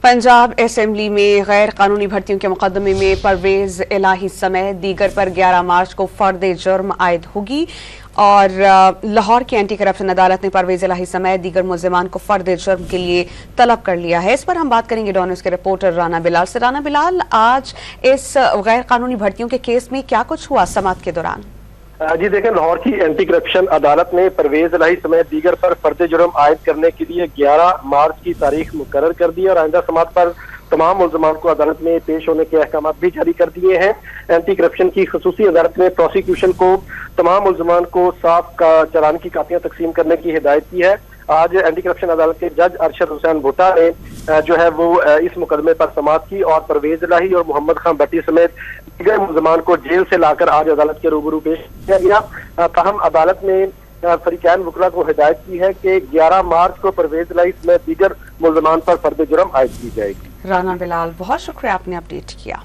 Punjab assembly में गैर कानूनी भर्तियों के मुकदमे में परवेज इलाही समेत दीगर पर 11 मार्च को फर्द जुर्म आयद होगी और लाहौर की एंटी करप्शन अदालत ने परवेज इलाही समेत दीगर मुल्जिमान को फर्द जुर्म के लिए तलब कर लिया है। इस पर हम बात करेंगे डॉन न्यूज़ के रिपोर्टर राना बिलाल से। राना बिलाल, आज इस गैर कानूनी भर्तियों के केस में क्या कुछ हुआ समाअत के दौरान? जी देखें, लाहौर की एंटी करप्शन अदालत ने परवेज इलाही समेत दीगर पर फर्द जुर्म आयद करने के लिए 11 मार्च की तारीख मुकर्रर कर दी और आइंदा समाअत पर तमाम मुल्ज़िमान को अदालत में पेश होने के अहकाम भी जारी कर दिए हैं। एंटी करप्शन की खसूसी अदालत ने प्रोसिक्यूशन को तमाम मुल्ज़िमान को साफ चालान की कापियां तकसीम करने की हिदायत की है। आज एंटी करप्शन अदालत के जज अरशद हुसैन भुट्टा ने जो है वो इस मुकदमे पर समाअत की और परवेज इलाही और मोहम्मद खान भट्टी समेत दीगर मुल्ज़िमान को जेल से लाकर आज अदालत के रूबरू पेश किया गया। ताहम अदालत ने फरीकैन वकला को हिदायत की है कि 11 मार्च को परवेज इलाही समेत दीगर मुल्ज़िमान पर फर्द जुर्म आयद की जाएगी। राना बिलाल, बहुत शुक्रिया, आपने अपडेट किया।